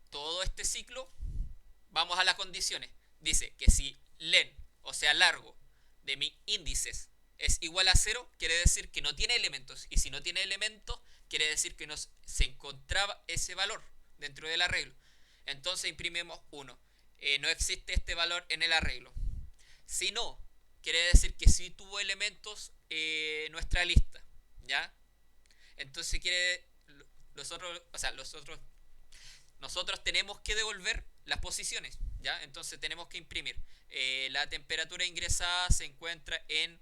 todo este ciclo, vamos a las condiciones. Dice que si len, o sea largo, de mis índices es igual a 0, quiere decir que no tiene elementos. Y si no tiene elementos, quiere decir que se encontraba ese valor dentro del arreglo. Entonces imprimimos 1. No existe este valor en el arreglo. Si no, quiere decir que sí tuvo elementos nuestra lista, ¿ya? Entonces nosotros tenemos que devolver las posiciones, ¿ya? Entonces tenemos que imprimir. La temperatura ingresada se encuentra en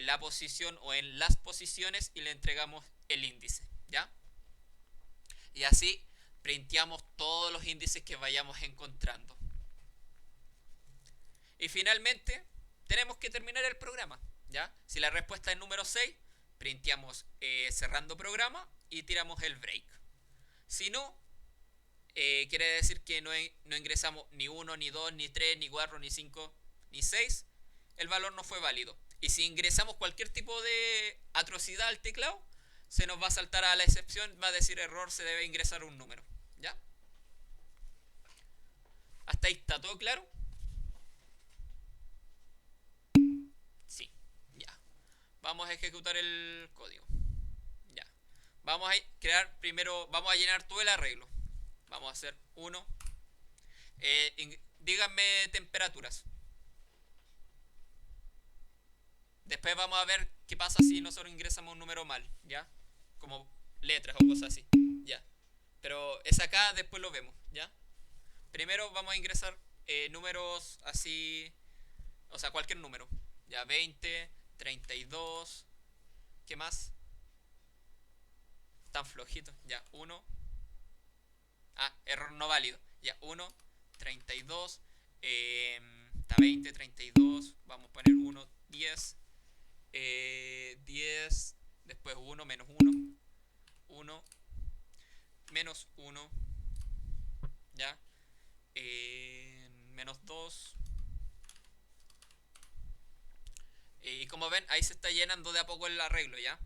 la posición o en las posiciones y le entregamos el índice, ¿ya? Y así printeamos todos los índices que vayamos encontrando. Y finalmente tenemos que terminar el programa, ¿ya? Si la respuesta es número 6, printeamos cerrando programa y tiramos el break. Si no, quiere decir que no ingresamos ni 1, ni 2, ni 3, ni 4, ni 5, ni 6. El valor no fue válido. Y si ingresamos cualquier tipo de atrocidad al teclado, se nos va a saltar a la excepción, va a decir error, se debe ingresar un número, ¿ya? ¿Hasta ahí está todo claro? Sí, ya. Vamos a ejecutar el código. Ya. Vamos a crear primero, vamos a llenar todo el arreglo. Vamos a hacer 1. Díganme temperaturas. Después vamos a ver qué pasa si nosotros ingresamos un número mal, ¿ya? Como letras o cosas así, ¿ya? Pero es acá, después lo vemos, ¿ya? Primero vamos a ingresar números así, o sea, cualquier número, ¿ya? 20, 32, ¿qué más? Están flojitos, ya, 1. Ah, error no válido, ya, 1, 32, está 20, 32, vamos a poner 1, 10, 10, después 1, menos 1, 1, menos 1, ya, menos 2. Y como ven, ahí se está llenando de a poco el arreglo, ¿ya?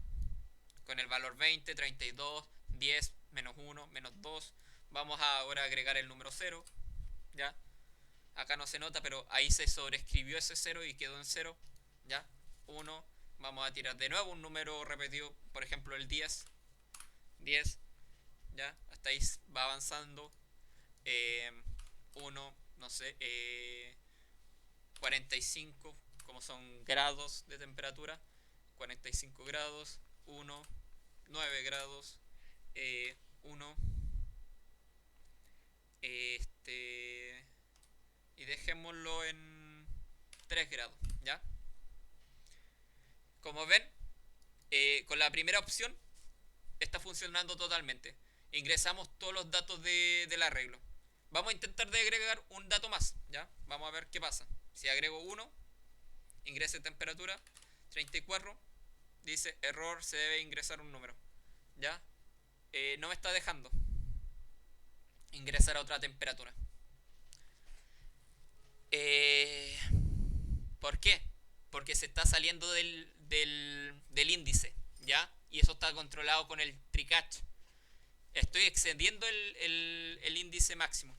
Con el valor 20, 32, 10, menos 1, menos 2. Vamos a ahora agregar el número 0, ¿ya? Acá no se nota, pero ahí se sobreescribió ese 0 y quedó en 0. ¿Ya? 1. Vamos a tirar de nuevo un número repetido, por ejemplo el 10. 10. ¿Ya? Hasta ahí va avanzando. 1, no sé, 45, como son grados de temperatura. 45 grados, 1, 9 grados, 1, y dejémoslo en 3 grados, ¿ya? Como ven, con la primera opción está funcionando totalmente. Ingresamos todos los datos del arreglo. Vamos a intentar de agregar un dato más, ¿ya? Vamos a ver qué pasa. Si agrego 1, ingrese temperatura, 34, dice error, se debe ingresar un número, ¿ya? No me está dejando ingresar a otra temperatura. Eh, ¿Por qué? Porque se está saliendo del índice, ¿ya? Y eso está controlado con el try-catch. Estoy excediendo el índice máximo.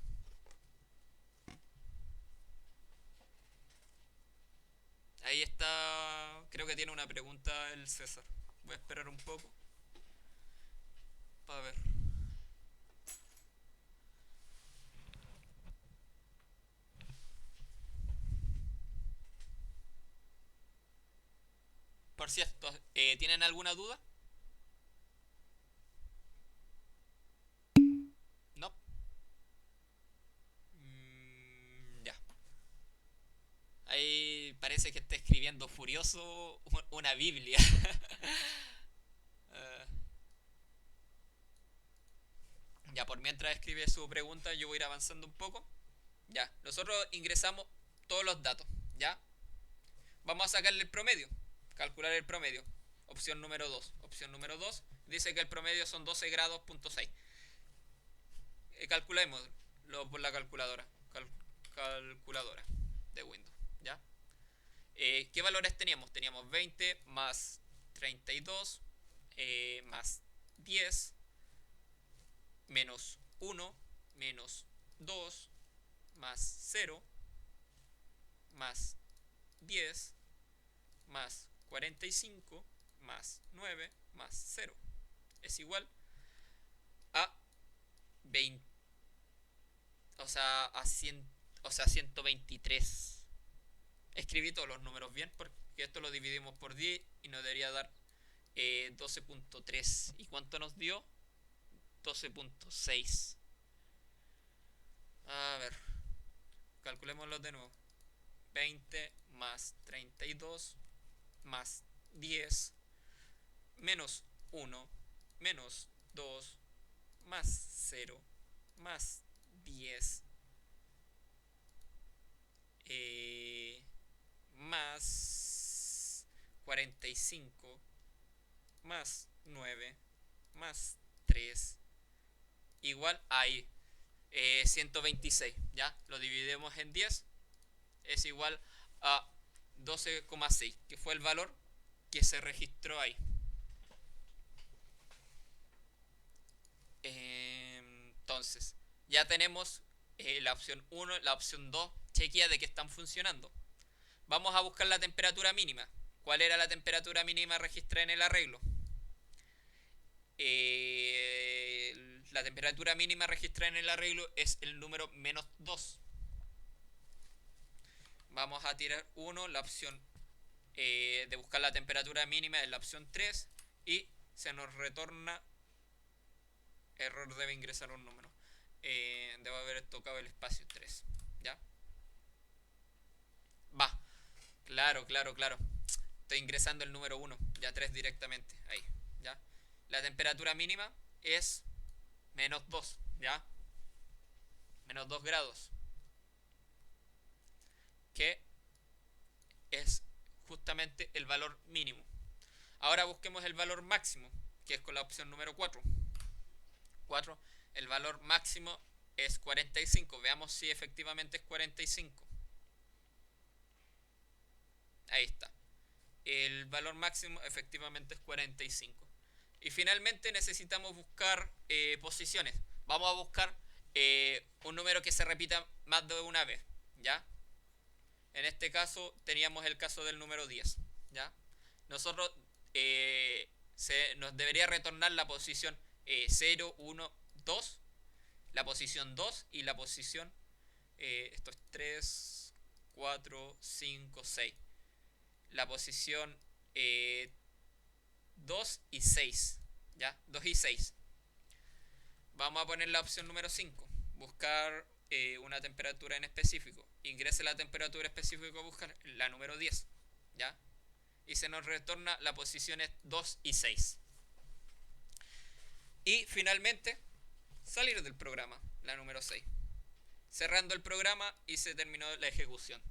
Ahí está. Creo que tiene una pregunta el César. Voy a esperar un poco para ver. Por cierto, ¿tienen alguna duda? No. Ya. Ahí parece que está escribiendo furioso una Biblia. uh, ya, por mientras escribe su pregunta, yo voy a ir avanzando un poco. Ya, nosotros ingresamos todos los datos, ¿ya? Vamos a sacarle el promedio, calcular el promedio. Opción número 2. Opción número 2 dice que el promedio son 12 grados, punto 6. Calculémoslo por la calculadora. Calculadora de Windows, ¿ya? ¿Qué valores teníamos? Teníamos 20 más 32 más 10 menos 1 menos 2 más 0 más 10 más 45 más 9 más 0 es igual a 20, o sea 123. Escribí todos los números bien porque esto lo dividimos por 10 y nos debería dar 12.3. ¿Y cuánto nos dio? 12.6. A ver, calculémoslo de nuevo. 20 más 32 más 10 menos 1 menos 2 más 0 más 10 más 45 más 9 más 3 igual a 126. Ya, lo dividimos en 10, es igual a 12,6, que fue el valor que se registró ahí. Entonces, ya tenemos la opción 1, la opción 2, chequea de que están funcionando. Vamos a buscar la temperatura mínima. ¿Cuál era la temperatura mínima registrada en el arreglo? La temperatura mínima registrada en el arreglo es el número menos 2. Vamos a tirar 1, la opción de buscar la temperatura mínima es la opción 3 y se nos retorna error, debe ingresar un número. Debo haber tocado el espacio 3. ¿Ya? Va. Claro, claro, claro. Estoy ingresando el número 1. Ya 3 directamente. Ahí. ¿Ya? La temperatura mínima es menos 2. ¿Ya? Menos 2 grados. Que es justamente el valor mínimo. Ahora busquemos el valor máximo, que es con la opción número 4. 4. El valor máximo es 45. Veamos si efectivamente es 45. Ahí está. El valor máximo efectivamente es 45. Y finalmente necesitamos buscar posiciones. Vamos a buscar un número que se repita más de una vez. ¿ya? En este caso teníamos el caso del número 10, ¿ya? Nosotros nos debería retornar la posición 0, 1, 2, la posición 2 y la posición, esto es 3, 4, 5, 6. La posición 2 y 6, ¿ya? 2 y 6. Vamos a poner la opción número 5. Buscar una temperatura en específico. Ingrese la temperatura específica a buscar la número 10, ¿ya? Y se nos retorna las posiciones 2 y 6. Y finalmente, salir del programa, la número 6. Cerrando el programa y se terminó la ejecución.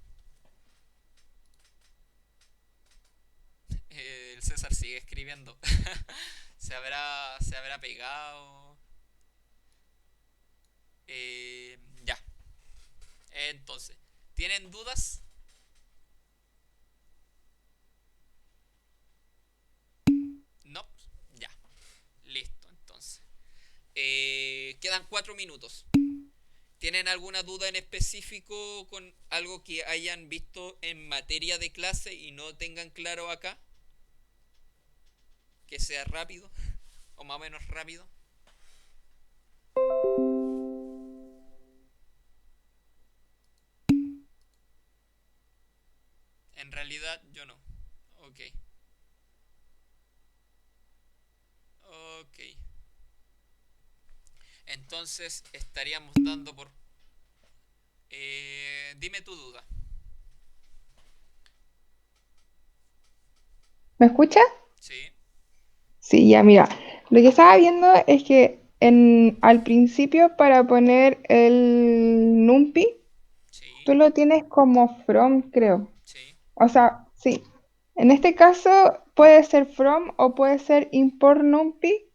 El César sigue escribiendo. se habrá pegado. Ya. Entonces, ¿tienen dudas? No. Ya. Listo, entonces. Quedan 4 minutos. ¿Tienen alguna duda en específico con algo que hayan visto en materia de clase y no tengan claro acá? Que sea rápido o más o menos rápido. En realidad yo no. Ok. Ok. Entonces estaríamos dando por... dime tu duda. ¿Me escucha? Sí, Sí, ya, mira. Lo que estaba viendo es que al principio para poner el NumPy, sí, tú lo tienes como from, creo. sí. O sea, sí. En este caso puede ser from o puede ser import NumPy.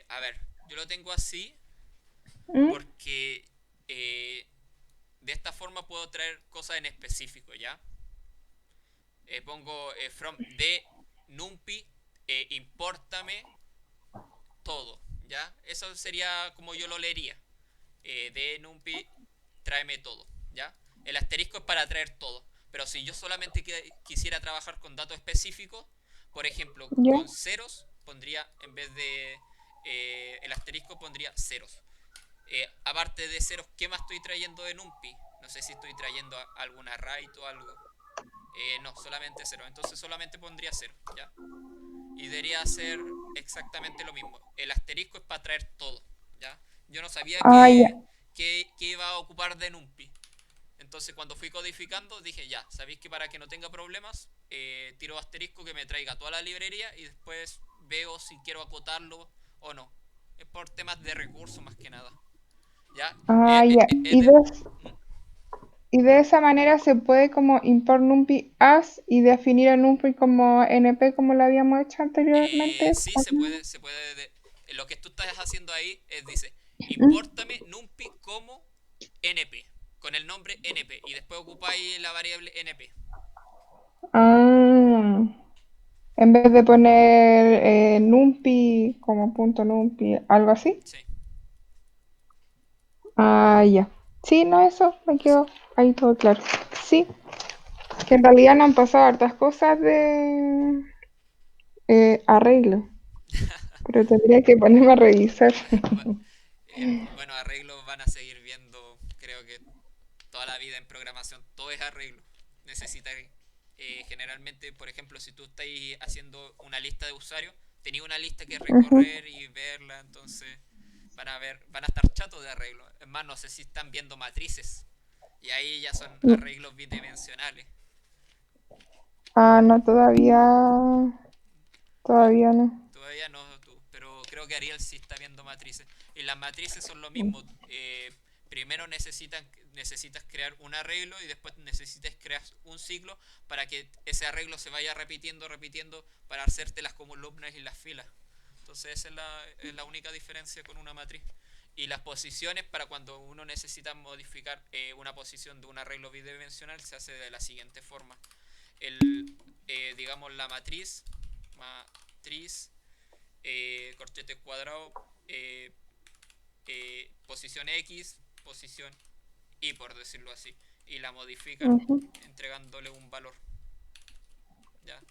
A ver, yo lo tengo así ¿Mm? porque de esta forma puedo traer cosas en específico, ¿ya? Pongo from de numpy, impórtame todo, ¿ya? Eso sería como yo lo leería. De numpy, tráeme todo, ¿ya? El asterisco es para traer todo. Pero si yo solamente quisiera trabajar con datos específicos, por ejemplo, ¿Ya? con ceros, pondría en vez de el asterisco, pondría ceros. Aparte de ceros, ¿qué más estoy trayendo de numpy? No sé si estoy trayendo algún array o algo. No, solamente cero. Entonces solamente pondría cero, ¿ya? Y debería ser exactamente lo mismo. El asterisco es para traer todo, ¿ya? Yo no sabía Ah, ya. que iba a ocupar de numpy. Entonces cuando fui codificando dije, ya, sabéis que para que no tenga problemas, tiro asterisco que me traiga toda la librería y después veo si quiero acotarlo o no. Es por temas de recursos más que nada. ¿Ya? Ah, ya. Es de... ¿Mm? Y de esa manera se puede como import NumPy as y definir el NumPy como NP como lo habíamos hecho anteriormente. Sí, ¿O lo que tú estás haciendo ahí es, dice, no? impórtame numpy como np, con el nombre np, y después ocupáis la variable np. Ah, en vez de poner NumPy como punto NumPy, algo así. Sí, Ah, ya. Sí, no, eso me sí. quedó ahí todo claro. Sí, que en realidad no han pasado hartas cosas de arreglo, pero tendría que ponerme a revisar. Bueno, arreglos van a seguir viendo, creo que toda la vida en programación, todo es arreglo. Necesitas, generalmente, por ejemplo, si tú estás haciendo una lista de usuarios, tenías una lista que Ujú. recorrer y verla, entonces van a estar chatos de arreglo. Es más, no sé si están viendo matrices. Y ahí ya son arreglos bidimensionales. Ah, no, todavía, To- todavía no. Todavía no tú, pero creo que Ariel sí está viendo matrices. Y las matrices son lo mismo. Primero necesitas crear un arreglo y después necesitas crear un ciclo para que ese arreglo se vaya repitiendo, repitiendo, para hacerte las columnas y las filas. Entonces esa es la única diferencia con una matriz. Y las posiciones, para cuando uno necesita modificar una posición de un arreglo bidimensional, se hace de la siguiente forma. Digamos la matriz corchete cuadrado, posición X, posición y por decirlo así, y la modifican Ujú. entregándole un valor, ¿ya?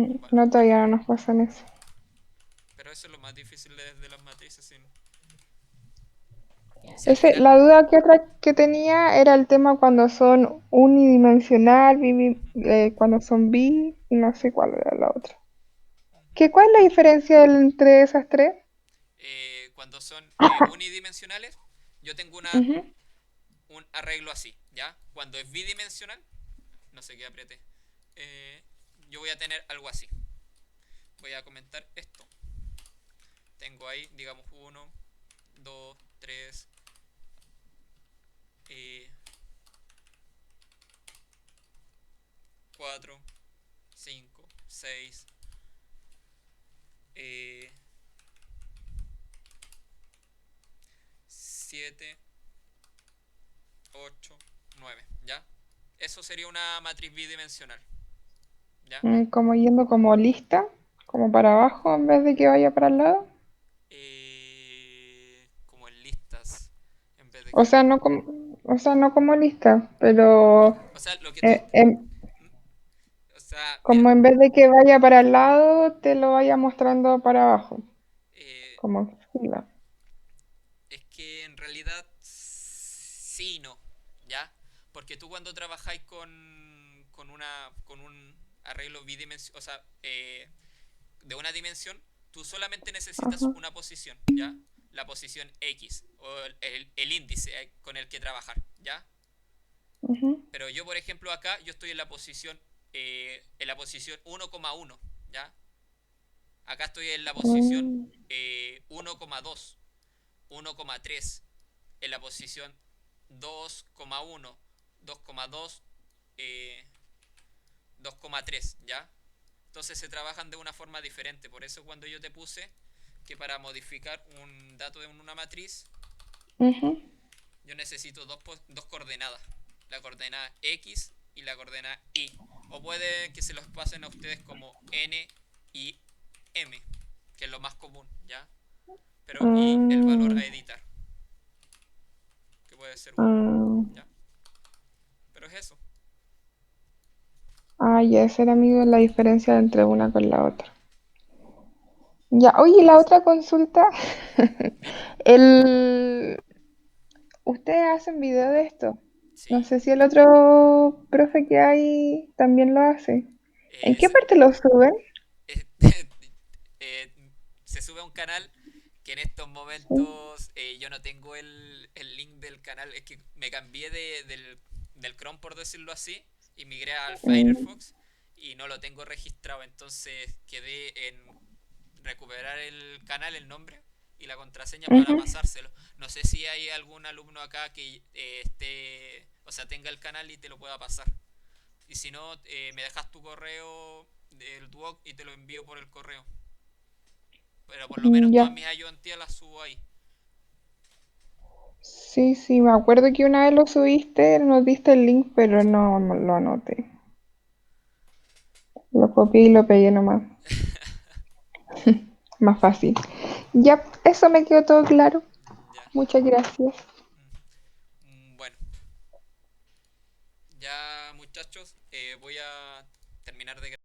Un valor. No, todavía no nos pasan eso. Pero eso es lo más difícil de las matrices. Si al final, La duda que otra que tenía era el tema cuando son unidimensional, cuando son bi, y no sé cuál era la otra. ujú, ¿Cuál es la diferencia entre esas tres? cuando son unidimensionales, yo tengo Ujú. un arreglo así, ¿ya? Cuando es bidimensional, no sé qué apriete, eh, yo voy a tener algo así. Voy a comentar esto. Tengo ahí, digamos, uno 2 3 4 5 6 7 8 9, ¿ya? Eso sería una matriz bidimensional, ¿ya? Como yendo como lista, como para abajo en vez de que vaya para el lado. Como en listas, en vez de O que... sea, o sea, no como lista, pero O sea, lo que tú... eh, em- O sea, mira, como en vez de que vaya para el lado, te lo vaya mostrando para abajo, eh, como fila. es que en realidad sí y no, ¿ya? Porque tú cuando trabajáis con un arreglo bidimensional, o sea, de una dimensión, tú solamente necesitas Ajá. una posición, ¿ya? La posición X o el índice con el que trabajar, ¿ya? Ujú. Pero yo, por ejemplo, acá yo estoy en la posición 1,1, ¿ya? Acá estoy en la posición Mm, 1,2, 1,3, en la posición 2,1, 2,2, eh, 2,3, ¿ya? Entonces se trabajan de una forma diferente. Por eso cuando yo te puse que para modificar un dato de una matriz, ujú. yo necesito dos coordenadas. La coordenada X y la coordenada Y. O puede que se los pasen a ustedes como N y M, que es lo más común, ¿ya? Pero y el valor Mm, a editar, que puede ser uno, mm. ¿ya? Pero es eso. Ah, ya, esa era, amigo, la diferencia entre una con la otra. Ya, oye, la otra consulta, Dime. el... ustedes hacen video de esto. No Sí. sé si el otro profe que hay también lo hace. ¿En qué Se, parte lo suben? eh, eh, se sube a un canal que en estos Sí. momentos yo no tengo el link del canal. Es que me cambié del Chrome, por decirlo así, y migré al Mm, Firefox y no lo tengo registrado. Entonces quedé en recuperar el canal, el nombre y la contraseña para ujú. pasárselo. No sé si hay algún alumno acá que o sea, tenga el canal y te lo pueda pasar. Y si no, me dejas tu correo del Duoc y te lo envío por el correo. Pero por lo menos todas Ya. mis ayudantías las subo ahí. Sí, sí, me acuerdo que una vez lo subiste, nos diste el link, pero no lo anoté. Lo copié y lo pegué nomás. Más fácil. Ya, eso me quedó todo claro. Ya. Muchas gracias. Bueno, ya muchachos, voy a terminar de